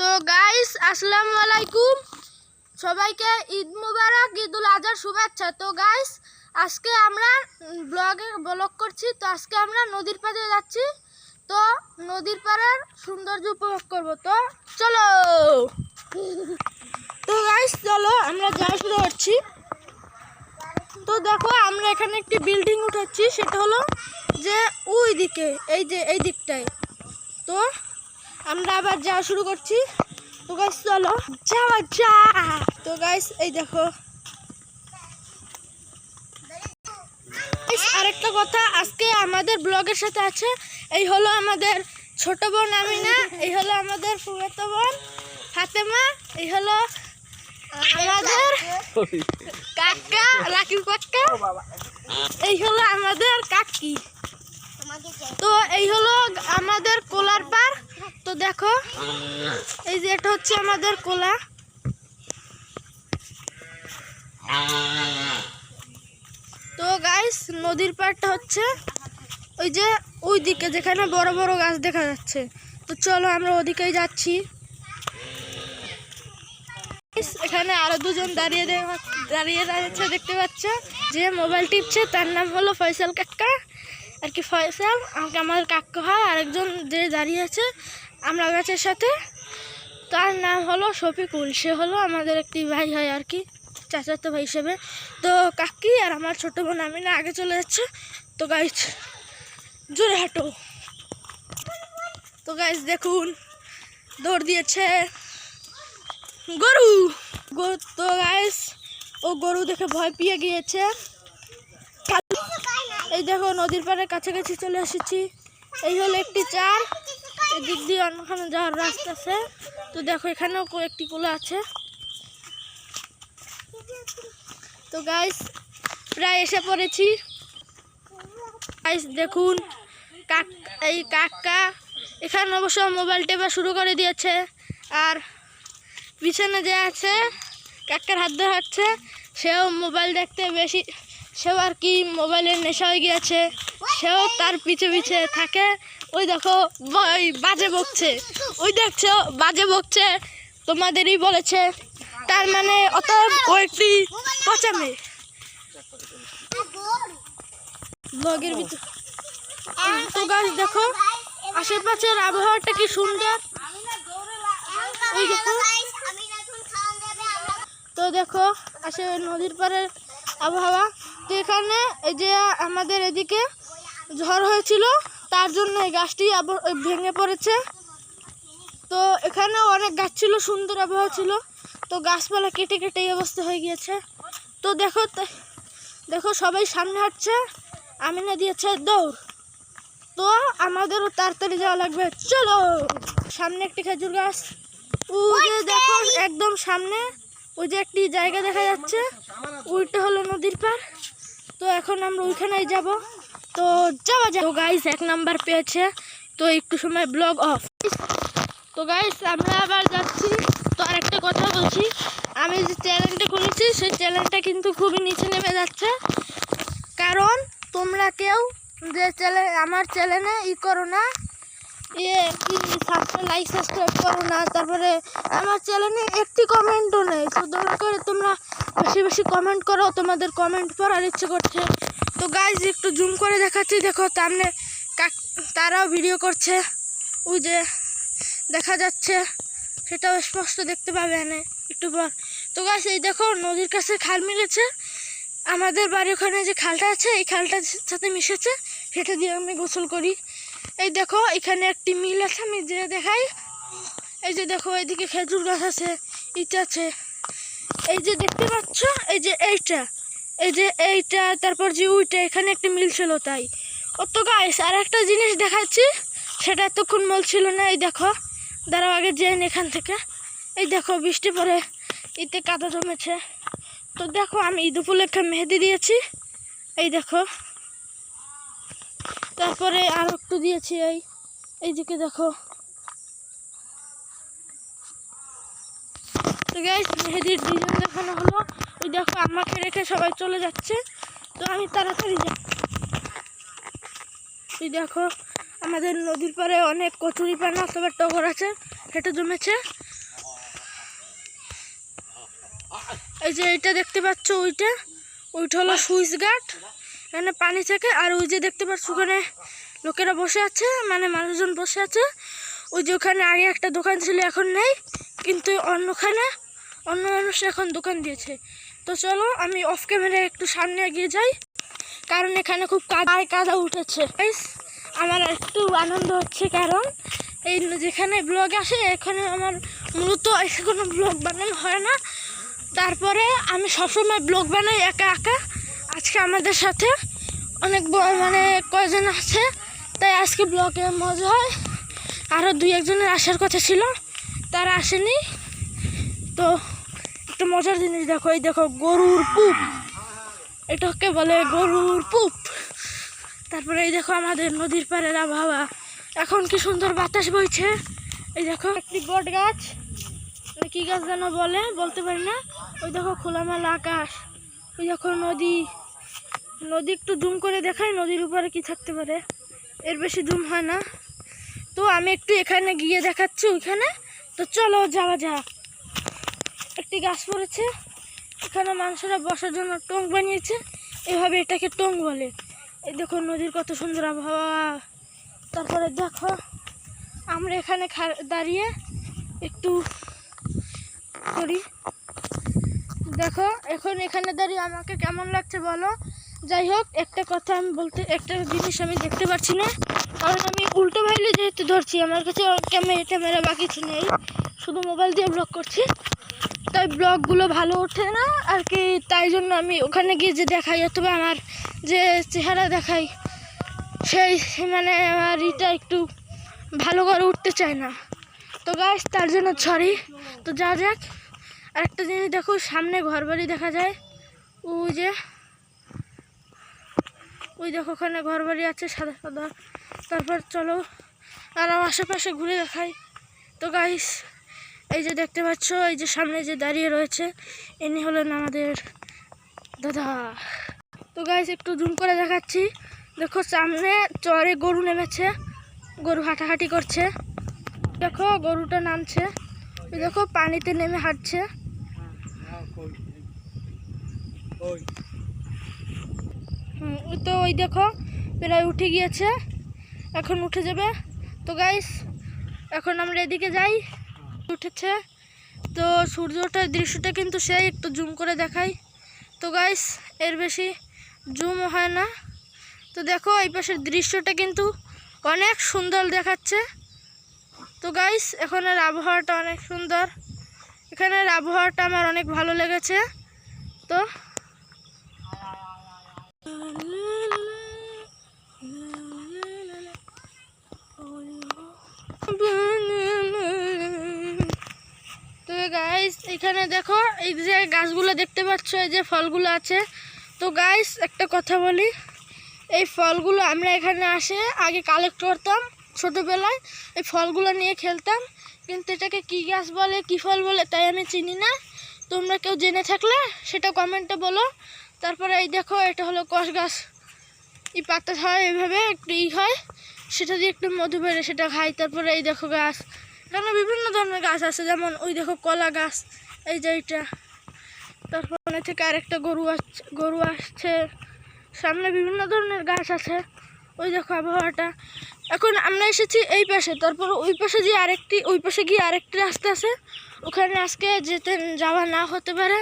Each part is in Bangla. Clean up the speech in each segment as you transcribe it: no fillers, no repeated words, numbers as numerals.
তো গাইস আসসালামু আলাইকুম, সবাইকে ঈদ মুবারক, ঈদুল আজহার শুভেচ্ছা। তো গাইস আজকে আমরা ব্লগ করছি। তো আজকে আমরা নদীর পাড়ে যাচ্ছি। তো নদীর পাড়ের সৌন্দর্য উপভোগ করব। তো চলো। তো গাইস চলো আমরা যাওয়া শুরু করছি। তো দেখো আমরা এখানে একটি বিল্ডিং উঠাচ্ছি, সেটা হলো যে ওই দিকে, এই যে এই দিকটায়। তো আমরা আবার যাওয়া শুরু করছি। তো গাইস চলো যাওয়া যাক। তো গাইস এই দেখো, আরেকটা কথা, আজকে আমাদের ব্লগের সাথে আছে, এই হলো আমাদের ছোট বোন আমিনা, এই হলো আমাদের ফুফাতো বোন ফাতেমা, এই হলো আমাদের কাকা রাকিব কাকা, এই হলো আমাদের কাকি। তো এই হলো আমাদের কোলার পার। তো দেখো এই যে এটা হচ্ছে আমাদের কোলা। তো গাইস নদীর পাড়টা হচ্ছে ওই যে ওই দিকে, যেখানে বড় বড় গাছ দেখা যাচ্ছে। তো চলো আমরা ওদিকেই যাচ্ছি। এখানে আরো দুজন দাঁড়িয়ে আছে, দেখতে পাচ্ছ, যে মোবাইল টিপছে, তার নাম হলো ফয়সাল কাকা আর কি। ফয়সাল আমার কাকা হয়। আরেকজন যে দাঁড়িয়ে আছে আমরা গাছের সাথে, তার নাম হলো শফিকুল, সে হলো আমাদের একটি ভাই হয় আর কি, চাচাতো ভাই হিসেবে। তো কাকি আর আমার ছোট বোন আমিনা আগে চলে যাচ্ছে। তো গাইস জোরে হাঁটো। তো গাইস দেখুন দৌড় দিয়েছে গরু। তো গাইস ও গরু দেখে ভয় পেয়ে গিয়েছে। এই দেখো নদীর পাড়ের কাছাকাছি চলে এসেছি। এই হলো একটি চার, এদিক দিয়ে অন্যখানে যাওয়ার রাস্তা আছে। তো দেখো এখানেও একটি কুলা আছে। তো গাইস প্রায় এসে পড়েছি। গাইস দেখুন এই কাকা এখানে অবশ্য মোবাইল টেপা শুরু করে দিয়েছে। আর পিছনে যে আছে কাকার হাত ধরে হাঁটছে, সেও মোবাইল দেখতে বেশি, সেও আর কি মোবাইলের নেশা হয়ে গিয়েছে, সেও তার পিছে পিছে থাকে। ওই দেখো বাজে বকছে, ওই দেখছো বাজে বকছে, তোমাদেরই বলেছে, তার মানে অত ও একটি পচা মেয়ে। ব্লগের ভিতর তো গাছ দেখো আশেপাশের আবহাওয়াটা কি সুন্দর। ওই দেখো, তো দেখো আসে নদীর পাড়ের আবহাওয়া। তো এখানে এই যে আমাদের এদিকে ঝড় হয়েছিল, তার জন্য এই গাছটি ভেঙে পড়েছে। তো এখানে অনেক গাছ ছিল, সুন্দর আবহাওয়া ছিল, তো গাছপালা কেটে কেটে এই অবস্থা হয়ে গিয়েছে। তো দেখো দেখো সবাই সামনে হাঁটছে, আমিনা দিয়েছে দৌড়। তো আমাদেরও তাড়াতাড়ি যাওয়া লাগবে, চলো। সামনে একটি খেজুর গাছ, ওই যে দেখো একদম সামনে ওই যে একটি জায়গা দেখা যাচ্ছে, ওইটা হলো নদীর পাড়। তো এখন আমরা ওইখানেই যাব। তো যাওয়া যায়। তো গাইস 1 নাম্বার পেয়েছে, তো একটু সময় ব্লগ অফ। তো গাইস আমরা আবার যাচ্ছি। তো আরেকটা কথা বলছি, আমি যে চ্যানেলটা খুলেছি সেই চ্যানেলটা কিন্তু খুবই নিচে নেমে যাচ্ছে, কারণ তোমরা কেউ যে আমার চ্যানেলে করো না, লাইক সাবস্ক্রাইব করো না, তারপরে আমার চ্যানেলে একটি কমেন্টও নেই। তো দয়া করে তোমরা বেশি বেশি কমেন্ট করো, তোমাদের কমেন্ট পড়ার ইচ্ছে করছে। তো গাইজ একটু জুম করে দেখাচ্ছি, দেখো সামনে তারাও ভিডিও করছে, ওই যে দেখা যাচ্ছে, সেটাও স্পষ্ট দেখতে পাবে এনে একটু পর। তো গাইজ এই দেখো নদীর কাছে খাল মিলেছে, আমাদের বাড়ি ওখানে যে খালটা আছে এই খালটার সাথে মিশেছে, সেটা দিয়ে আমি গোসল করি। এই দেখো এখানে একটি মিল আছে, আমি যে দেখাই, এই যে দেখো এইদিকে খেজুর গাছ আছে, ইট আছে, এই যে দেখতে পাচ্ছ, এই যে এইটা তারপর যে ওইটা, এখানে একটি মিল ছিল তাই। তো গাইস আর একটা জিনিস দেখাচ্ছি, সেটা এতক্ষণ বলছিল না। এই দেখো দাঁড়াও আগে যেন এখান থেকে, এই দেখো বৃষ্টি পরে এতে কাদা জমেছে। তো দেখো আমি ঈদ উপলক্ষে মেহেদি দিয়েছি, এই দেখো, তারপরে আর একটু দিয়েছি এইদিকে দেখো। তো গাইস মেহেদির ডিজাইন দেখানো হলো, ওই দেখো আমাকে রেখে সবাই চলে যাচ্ছে, তো আমি তাড়াতাড়ি যাই। এই দেখো আমাদের নদীর পাড়ে অনেক কচুরি পানা অথবা টগর আছে, সেটা জমেছে। এই যে এইটা দেখতে পাচ্ছ, ওইটা হলো সুইচ গার্ড, এখানে পানি থাকে। আর ওই যে দেখতে পাচ্ছ ওখানে লোকেরা বসে আছে, মানে মানুষজন বসে আছে। ওই যে ওখানে আগে একটা দোকান ছিল, এখন নেই, কিন্তু অন্য মানুষ এখন দোকান দিয়েছে। তো চলো আমি অফ ক্যামেরায় একটু সামনে এগিয়ে যাই, কারণ এখানে খুব কাদা উঠেছে। আমার একটু আনন্দ হচ্ছে, কারণ এই যেখানে ব্লগ আসে এখানে আমার মূলত এসে কোনো ব্লগ বানানো হয় না। তারপরে আমি সবসময় ব্লগ বানাই একা একা। আজকে আমাদের সাথে অনেক মানে কয়জন আছে, তাই আজকে ব্লগে মজা হয়। আরও 2-1জনের আসার কথা ছিল, তারা আসেনি। তো একটা মজার জিনিস দেখো, এই দেখো গরুর পুপ, এটাকে বলে গরুর পুপ। তারপরে এই দেখো আমাদের নদীর পাড়ের আবহাওয়া, এখন কি সুন্দর বাতাস বইছে। এই দেখো একটি বট গাছ, কি গাছ যেন বলতে পারি না। ওই দেখো খোলামেলা আকাশ, ওই দেখো নদী একটু জুম করে দেখায়, নদীর উপরে কি থাকতে পারে, এর বেশি জুম হয় না। তো আমি একটু এখানে গিয়ে দেখাচ্ছি ওইখানে। তো চলো যাওয়া যাক। একটি গাছ পড়েছে, এখানে মানুষেরা বসার জন্য টং বানিয়েছে, এভাবে এটাকে টং বলে। এই দেখো নদীর কত সুন্দর আবহাওয়া। তারপরে দেখো আমরা এখানে দাঁড়িয়ে একটু করি। দেখো এখন এখানে দাঁড়িয়ে আমাকে কেমন লাগছে বলো। যাই হোক, একটা জিনিস আমি দেখতে পাচ্ছি না, কারণ আমি উল্টো ভাইলে যেহেতু ধরছি, আমার কাছে ক্যামেরা বা কিছু নেই, শুধু মোবাইল দিয়ে ব্লগ করছি, তাই ব্লগগুলো ভালো ওঠে না আর কি। তাই জন্য আমি ওখানে গিয়ে যে দেখাই, অথবা আমার যে চেহারা দেখাই, সেই মানে আমার এটা একটু ভালো করে উঠতে চায় না। তো গাইস, তার জন্য সরি। তো যা যাক। আর একটা জিনিস দেখো, সামনে ঘরবাড়ি দেখা যায়, ওই দেখো ওখানে ঘরবাড়ি আছে সাদা সাদা। তারপর চলো আরও আশেপাশে ঘুরে দেখাই। তো গাইস, এই যে দেখতে পাচ্ছ, এই যে সামনে যে দাঁড়িয়ে রয়েছে, ইনি হলেন আমাদের দাদা। তো গাইস একটু জুম করে দেখাচ্ছি, দেখো সামনে চরে গরু নেমেছে, গরু হাঁটাহাঁটি করছে। দেখো গরুটা নামছে, ওই দেখো পানিতে নেমে হাঁটছে। তো ওই দেখো প্রায় উঠে গিয়েছে, এখন উঠে যাবে। তো গাইস এখন আমরা এদিকে যাই, উঠেছে। তো সূর্যটার দৃশ্যটা কিন্তু সেই একটু জুম করে দেখাই। তো গাইস এর বেশি জুমও হয় না। তো দেখো এই পাশের দৃশ্যটা কিন্তু অনেক সুন্দর দেখাচ্ছে। তো গাইস এখানের আবহাওয়াটা অনেক সুন্দর, এখানের আবহাওয়াটা আমার অনেক ভালো লেগেছে। তো গাইস এখানে দেখো, এই যে গাছগুলো দেখতে পাচ্ছ, এই যে ফলগুলো আছে। তো গাইস একটা কথা বলি, এই ফলগুলো আমরা এখানে আগে কালেক্ট করতাম ছোটোবেলায়, এই ফলগুলো নিয়ে খেলতাম, কিন্তু এটাকে কী গাছ বলে, কী ফল বলে তাই আমি চিনি না। তোমরা কেউ জেনে থাকলে সেটা কমেন্টে বলো। তারপরে এই দেখো, এটা হলো কষ গাছ, এই পাতা হয় এভাবে একটু হয়, সেটা দিয়ে একটু মধু বেড়ে সেটা খাই। তারপরে এই দেখো গাছ, এখানে বিভিন্ন ধরনের গাছ আছে, যেমন ওই দেখো কলা গাছ, এই যে এইটা। তারপর ওখানে থেকে আরেকটা গরু আসছে, সামনে বিভিন্ন ধরনের গাছ আছে। ওই দেখো আবহাওয়াটা। এখন আমরা এসেছি এই পাশে, তারপর ওই পাশে গিয়ে আরেকটি রাস্তা আছে, ওখানে আজকে যাওয়া না হতে পারে,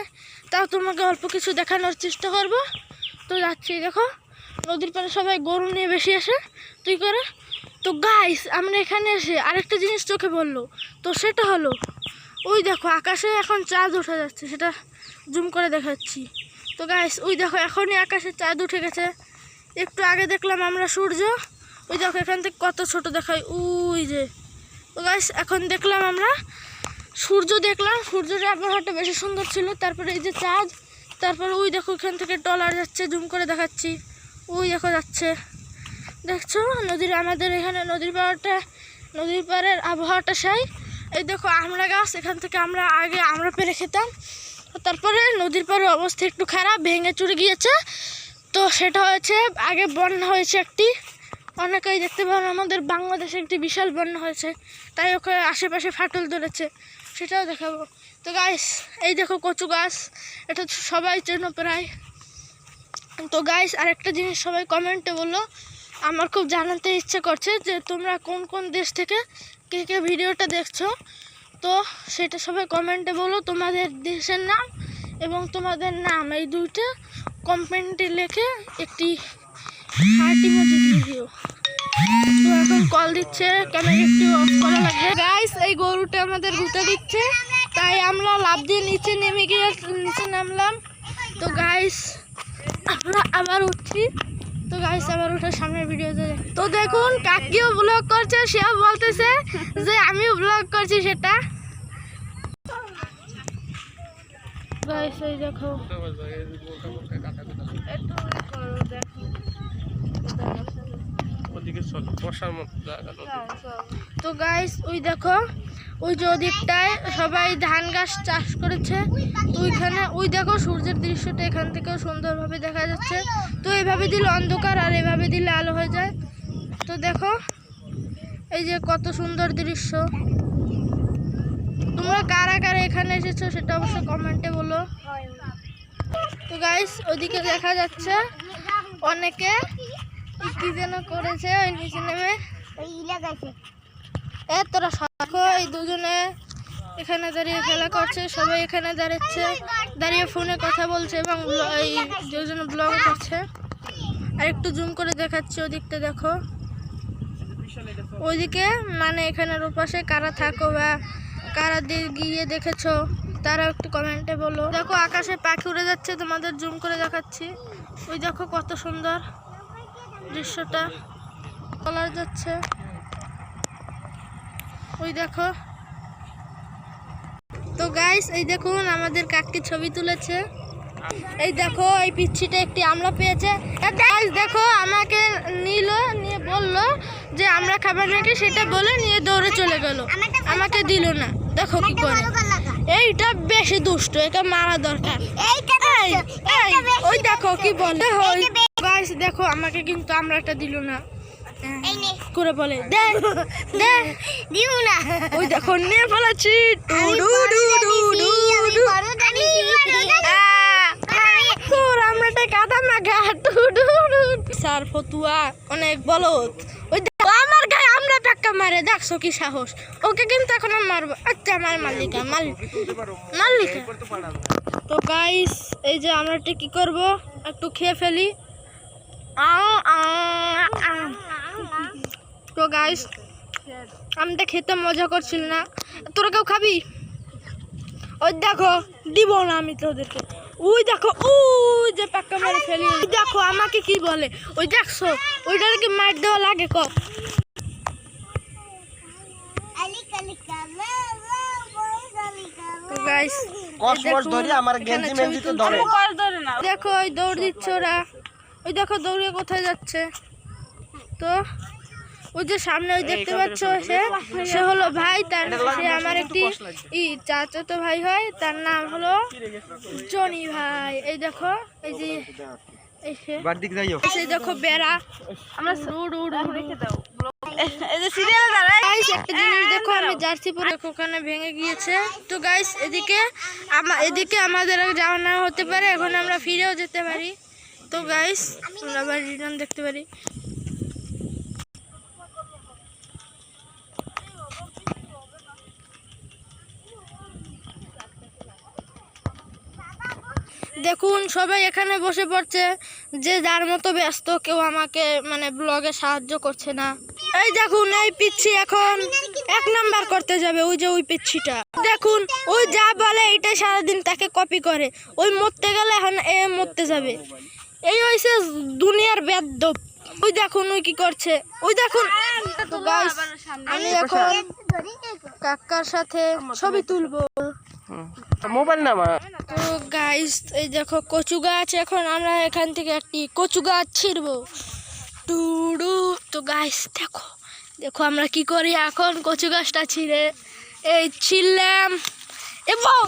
তাও তোমাকে অল্প কিছু দেখানোর চেষ্টা করব। তো যাচ্ছি, দেখো নদীর পাড়ে সবাই গরু নিয়ে বেশি আসে তুই করে। তো গাইস আমরা এখানে এসে আরেকটা জিনিস চোখে পড়লো, তো সেটা হলো ওই দেখো আকাশে এখন চাঁদ উঠে যাচ্ছে, সেটা জুম করে দেখাচ্ছি। তো গাইস ওই দেখো এখনই আকাশে চাঁদ উঠে গেছে, একটু আগে দেখলাম আমরা সূর্য, ওই দেখো এখান থেকে কত ছোট দেখায় ওই যে। তো গাইস এখন দেখলাম আমরা সূর্য, সূর্যের আবহাওয়াটা বেশি সুন্দর ছিল। তারপরে এই যে চাঁদ, তারপরে ওই দেখো এখান থেকে ট্রলার যাচ্ছে, জুম করে দেখাচ্ছি, ওই দেখো যাচ্ছে, দেখছো আমাদের এখানে নদীর পাড়ের আবহাওয়াটা সেই। এই দেখো আমড়া গাছ, এখান থেকে আমরা আগে আমড়া পেরে খেতাম, তারপরে নদীর পাড়ের অবস্থা একটু খারাপ, ভেঙে চুরে গিয়েছে। তো সেটা হয়েছে আগে বন্যা হয়েছে একটি, অনেকেই দেখতে পারেন আমাদের বাংলাদেশে একটি বিশাল বন্যা হয়েছে, তাই ওখানে আশেপাশে ফাটল ধরেছে, সেটাও দেখাবো। তো গাইস এই দেখো কচু গাছ, এটা তো সবাই চেনো প্রায়। তো গাইস আরেকটা জিনিস সবাই কমেন্টে বললো, আমার খুব জানাতে ইচ্ছে করছে যে তোমরা কোন কোন দেশ থেকে কে কে ভিডিওটা দেখছো। তো সেটা সবাই কমেন্টে বলো, তোমাদের দেশের নাম এবং তোমাদের নাম এই দুইটা কমেন্টে লিখে একটি হার্ট ইমোজি দিয়ে দিও। তো এখন কল দিচ্ছে, ক্যামেরা একটু অফ করা লাগবে। গাইস এই গরুটা আমাদের ঘুরতে দিচ্ছে, তাই আমরা লাফ দিয়ে নিচে নেমে গিয়ে নিচে নামলাম। তো গাইস আমরা আবার উঠছি। তো গাইস আবার উঠে সামনের ভিডিওতে তো দেখুন কাকিও ব্লগ করছে, সেও বলতেছে যে আমিও ব্লগ করছি সেটা। গাইস এই দেখো তো গাইস ওই দেখো ওই যে ওদিকটায় সবাই ধান গাছ চাষ করেছে। তো ওইখানে ওই দেখো সূর্যের দৃশ্যটা এখান থেকেও সুন্দরভাবে দেখা যাচ্ছে। তো এইভাবে দিলে অন্ধকার আর এভাবে দিলে আলো হয়ে যায়। তো দেখো এই যে কত সুন্দর দৃশ্য। তোমরা কারা কারা এখানে এসেছো সেটা অবশ্যই কমেন্টে বলো। তো গাইস ওইদিকে দেখা যাচ্ছে অনেকে কি যেন করেছে ওই নিচে নেমে। তোরা দেখো এই দুজনে এখানে দাঁড়িয়ে খেলা করছে, সবাই এখানে দাঁড়িয়ে ফোনে কথা বলছে এবং এই দুজনে ব্লগ করছে। আর একটু জুম করে দেখাচ্ছি ওদিকটা দেখো, ওইদিকে মানে এখানের ওপাশে কারা থাকো বা কারা গিয়ে দেখেছো তারা একটু কমেন্টে বলো। দেখো আকাশে পাখি উড়ে যাচ্ছে, তোমাদের জুম করে দেখাচ্ছি। ওই দেখো কত সুন্দর দৃশ্যটা বলা যাচ্ছে। ওই দেখো। তো গাইস এই দেখুন আমাদের কাকি ছবি তুলেছে। এই দেখো এই পিচ্ছিটা একটি আমলা পেয়েছে। গাইস দেখো আমাকে নিয়ে বললো যে আমরা খাবার নাকি, সেটা বলে নিয়ে দৌড়ে চলে গেল, আমাকে দিল না। দেখো কি করে, এইটা বেশি দুষ্ট, একে মারা দরকার। ওই দেখো কি বলে। গাইস দেখো আমাকে কিন্তু আমরাটা দিল না করে বলে দিও না। ওই দেখো নিয়ে ফেলেছি। আমরাটা কাদা মাখা স্যার ফতুয়া অনেক বলত। ওই আমার গায়ে আমরা টাক্কা মারে, দেখছো কি সাহস। ওকে কিন্তু এখন মারবো। আচ্ছা আমার মালিকা। তো গাইস এই যে আমরা কি করব, একটু খেয়ে ফেলি। তো গাইস আমটা খেতে মজা করছিল না। তোরা কেউ খাবি? ওই দেখো দিব না আমি তোদেরকে। ওই দেখো ওই যে পাক্কা মারে ফেলি। দেখো আমাকে কি বলে, ওই দেখছো ওইটার কি মার দেওয়া লাগে ক। দেখো ওই দৌড় দিচ্ছে ওরা, ওই দেখো দৌড়ে কোথায় যাচ্ছে। তো ওই যে সামনে ওই দেখতে পাচ্ছ সে হলো ভাই, সে আমার একটি চাচাতো ভাই হয়, তার নাম হলো জনি ভাই। এই দেখো এই যে এই দেখো বেড়া, আমরা একটা জিনিস দেখো আমি জার্সি পরে ওখানে ভেঙে গিয়েছে। তো গাইস এদিকে আমাদের যাওয়া না হতে পারে, এখন আমরা ফিরেও যেতে পারি। তো গাইস আমরা আবার রিটার্ন দেখতে পারি। দেখুন সবাই এখানে বসে পড়ছে, যে যার মতো ব্যস্ত, কেউ আমাকে মানে ব্লগে সাহায্য করছে না। এই দেখুন এই পিচ্ছি এখন 1 নাম্বার করতে যাবে, ওই যে ওই পিচ্ছিটা দেখুন, ওই যা বলে এটাই সারাদিন তাকে কপি করে। ওই মরতে গেলে এখন এ মরতে যাবে। এই হয়েছে দুনিয়ার বেয়াদব। ওই দেখুন ওই কি করছে, ওই দেখুন। তো গাইস আমি এখন কাকার সাথে ছবি তুলবো। মোবাইল না। তো গাইস এই দেখো কচু গাছ, এখন আমরা এখান থেকে একটি কচু গাছ ছিঁড়বো। তো গাইস দেখো আমরা কি করি এখন। কচু গাছটা ছিঁড়ে এই ছিঁড়লাম এবং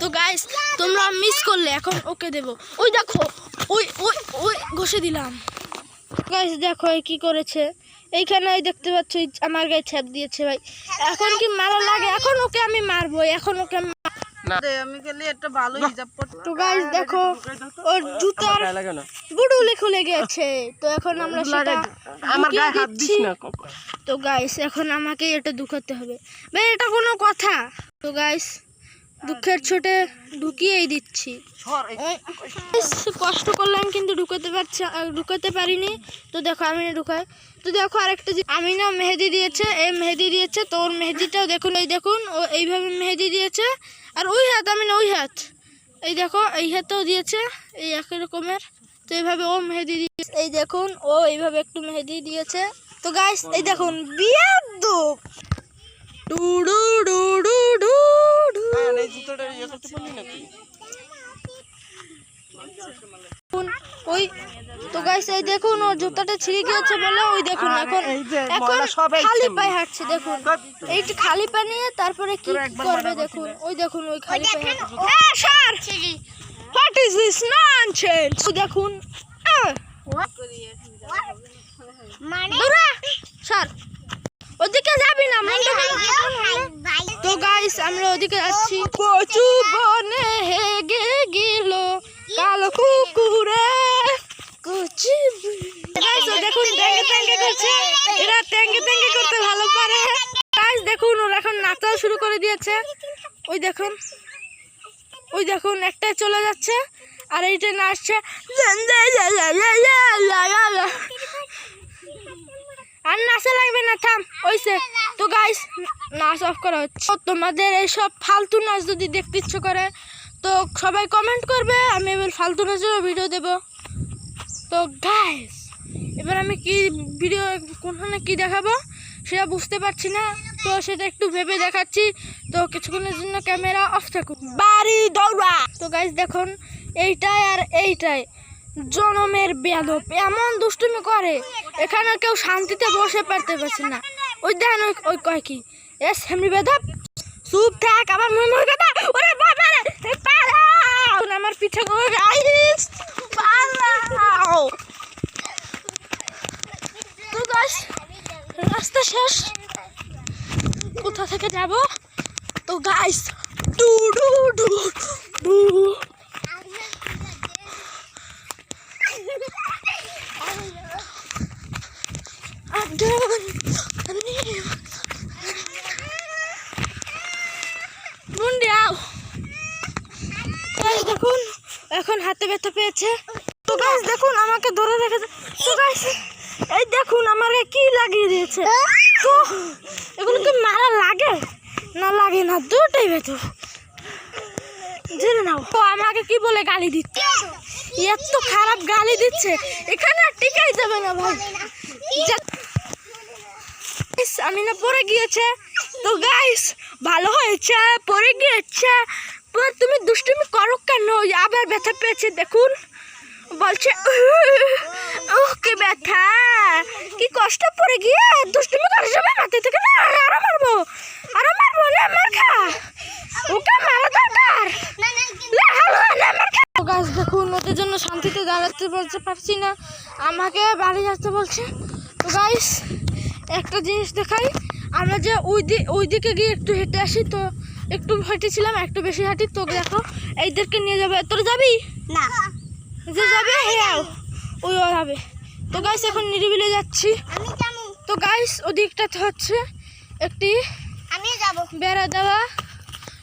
তো গাইস তোমরা মিস করলে এখন ওকে দেব। ওই দেখো ওই ওই ওই ঘষে দিলাম। গাইস দেখো কি করেছে, এইখানে ওই দেখতে পাচ্ছ আমার গায়ে ছ্যাপ দিয়েছে ভাই। এখন কি মারা লাগে, এখন আমি মারবো এখন ওকে না আমি গেলে একটা ভালো হিজাব করতে। তো গাইস দেখো ওর জুতার বুড়ুলে খুলে গেছে, তো এখন আমরা সেটা আমার ঢুকিয়ে গায়ে হাত দিস দিচ্ছি। না কখন। তো গাইস এখন আমাকে এটা ঢুকাতে হবে ভাই, এটা কোনো কথা? তো গাইস দুঃখের ছোটে ঢুকিয়েই দিচ্ছি। কষ্ট করলাম কিন্তু ঢুকাতে পারিনি। তো দেখো আমি না ঢুকাই, তো দেখো আরেকটা আমি না মেহেদি দিয়েছে, এই মেহেদি দিয়েছে, তো ওর মেহেদিটাও দেখুন, এই দেখুন ও এইভাবে মেহেদি দিয়েছে। আর ওই হাত আমি না ওই হাত, এই দেখো এই হাতেও দিয়েছে এই একই রকমের। তো এইভাবে ও মেহেদি দিয়েছে, এই দেখুন ও এইভাবে একটু মেহেদি দিয়েছে। তো গাইস এই দেখুন বিয়াদব do do do do do. এই জুতোটা ইয়ে করতে পারলি নাকি? ওই তো গাইস এই দেখুন ওর জুতাটা ছিঁড়ে গিয়েছে বলে ওই দেখুন এখন এখন খালি পায়ে হাঁটছে। দেখুন এইটা খালি পা নিয়ে তারপরে কি করবে দেখুন, ওই দেখুন ওই খালি পায়ে হাঁটছে। What is this nonsense? দেখুন স্যার ওদিকে যাবি না। তো গাইস আমরা ওদিকে যাচ্ছি। কচু বনে হেগে গেল কালো কুকুরে কচু। গাইস ও দেখুন ট্যাঙ্গে ট্যাঙ্গে করছে, এরা ট্যাঙ্গে ট্যাঙ্গে করতে ভালো পারে। গাইস দেখুন ওরা এখন নাচাও শুরু করে দিয়েছে। ওই দেখুন ওই দেখুন একটা চলে যাচ্ছে আর এইটা নাচছে আর নাচা লাগবে না, থাম ওইসে। তো গাইস নাচ অফ করা হচ্ছে। তোমাদের এইসব ফালতু নাচ যদি দেখতে ইচ্ছে করে তো সবাই কমেন্ট করবে, আমি এবার ফালতু নাচেরও ভিডিও দেব। তো গাইস এবার আমি কি ভিডিও কোনখানে কি দেখাবো সেটা বুঝতে পারছি না, তো সেটা একটু ভেবে দেখাচ্ছি। তো কিছুক্ষণের জন্য ক্যামেরা অফ থাকুক, বাড়ি দৌড়া। তো গাইস দেখুন এইটাই আর এইটাই জনমের বেয়াদব, এমন দুষ্টুমি করে এখানে কেউ শান্তিতে বসে পারতে পারছে না। ওই দেখেন ওই কয় কি এ সেমনি বেদব, চুপ থাক আবার মনে কথা। ওরে বাবা রে পালাও, আমার পিঠে করে গাইস পালাও। তো গাইস রাস্তা শেষ, কোথা থেকে যাব? তো guys do do do do দেখুন এখন হাতে ব্যথা পেয়েছে। তো গাইস দেখুন আমাকে ধরে রেখেছে। তো গাইস এই দেখুন আমাকে কি লাগিয়ে দিয়েছে। তো এগুলো কি মারা লাগে না লাগে না দুটোই ব্যথা জেনে নাও। তো আমাকে কি বলে গালি দিচ্ছে, এত খারাপ গালি দিচ্ছে এখানে আর টিকাই যাবে না ভাই। আমি না পড়ে গিয়েছে। তো গাইস ভালো হয়েছে পড়ে গিয়েছে, তুমি দুষ্টুমি করো কেন? আবার ব্যথা পেয়েছে দেখুন, বলছে কি ব্যথা কি কষ্ট পড়ে গিয়ে দুষ্টুমি করে যাবে মাথা থেকে না। আরো মারবো না মার খা, ওকে মারা দরকার। গাছ দেখুন ওদের জন্য শান্তিতে দাঁড়াতে বলতে পারছি না, আমাকে বাড়ি যেতে বলছে। তো গাইস একটা জিনিস দেখাই, আমরা যে ওই দিকে গিয়ে একটু হেঁটে আসি, তো একটু হেঁটেছিলাম একটু বেশি হাঁটি। তো দেখো এইদেরকে নিয়ে যাবে, তোর যাবি না? যে যাবে হ্যাঁ ওই যাবে। তো গাইস এখন নিরিবিলি যাচ্ছি। তো গাইস ওদিকটাতে হচ্ছে একটি বেড়া দেওয়া।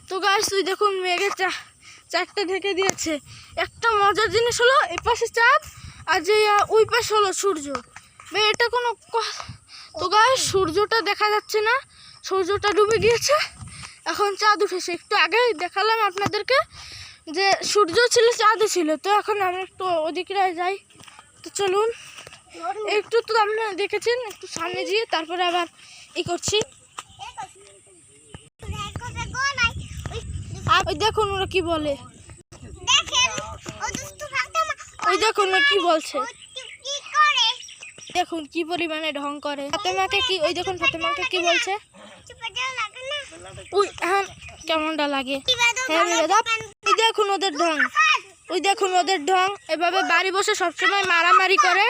তো গাইস তুই দেখুন মেঘের চারটা ঢেকে দিয়েছে। একটা মজার জিনিস হলো এই পাশে চাঁদ আর যে ওই পাশে হলো সূর্য, এটা কোনো। তো গাইস সূর্যটা দেখা যাচ্ছে না, সূর্যটা ডুবে গিয়েছে, এখন চাঁদ উঠেছে। একটু আগে দেখালাম আপনাদেরকে যে সূর্য ছিল চাঁদও ছিল। তো এখন আমরা একটু ওদিকে যাই। তো চলুন একটু, তো আপনারা দেখেছেন একটু সামনে গিয়ে তারপরে আবার করছি। ওই দেখুন ওরা কি বলে, ওই দেখুন ওরা কি বলছে, দেখুন কি পরিমাণে ঢং করে। ফাতেমাকে কি ওই দেখুন ফাতেমাকে কি বলছে, ওই হ্যাঁ কেমনটা লাগে। হ্যাঁ ওই দেখুন ওদের ঢং, ওই দেখুন ওদের ঢং, এভাবে বাড়ি বসে সবসময় মারামারি করে।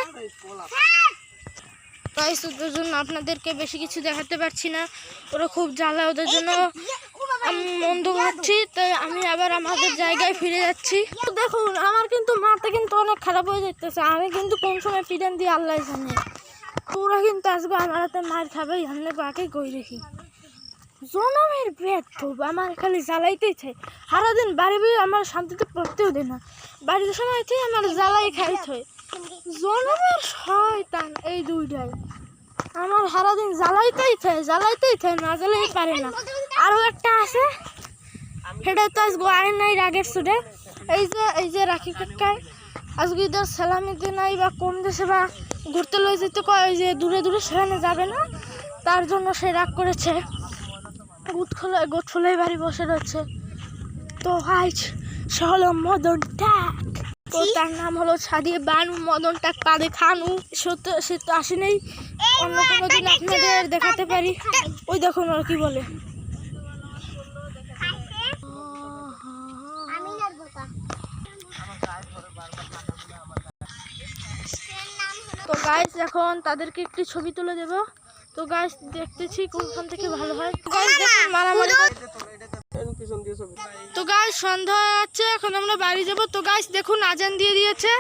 তাই ওদের জন্য আপনাদেরকে বেশি কিছু দেখাতে পারছি না, ওরা খুব জ্বালা ওদের জন্য। আমি মন্দ খাচ্ছি, তাই আমি আবার আমাদের জায়গায় ফিরে যাচ্ছি। তো দেখুন আমার কিন্তু মাথা কিন্তু অনেক খারাপ হয়ে যাচ্ছে। আমি কিন্তু কোন সময় পিটান দিয়ে আল্লাহ জানে। পুরা কিন্তু আজকে আমার হাতে মার খাবে, আমি বাকে কই রেখি জনমের ব্যর্থ আমার খালি জ্বালাইতেই চাই। সারাদিন বাড়ি বাড়ি আমার শান্তিতে পড়তেও দেয় না, বাড়ির সময় থেকে আমার জ্বালাই খাইতে হয়। জনমের শয়তান এই দুইটাই আমার সারাদিন জ্বালাইতেই চাই, না জ্বালাই পারে না। আরও একটা আছে, সেটা তো আজকে আয় নাই রাগের সুরে। এই যে রাখি কাকায় আজকে ইদার সালামিতে নাই বা কম দেশে বা ঘুরতে লয়ে যেতে কয়, ওই যে দূরে দূরে সেখানে যাবে না, তার জন্য সে রাগ করেছে। গোট খোলাই বাড়ি বসে রয়েছে। তো আজ সে হলো মদন টাক, তো তার নাম হলো সাদিয়ে বানু। মদন টাক পাদে খানু, সে তো আসে নেই, অন্য কোনো দিন আপনাদের দেখাতে পারি। ওই দেখুন ওরা কি বলে। তো গাইস এখন তাদেরকে একটি ছবি তুলে দেব। তো গাইস দেখতেছি কোনখান থেকে ভালো হয়। গাইস দেখুন মারামারি। তো গাইস সন্ধ্যা হয়ে যাচ্ছে, এখন আমরা বাড়ি যাব। তো গাইস দেখুন আজান দিয়ে দিয়েছে,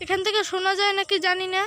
এখান থেকে শোনা যায় নাকি জানি না।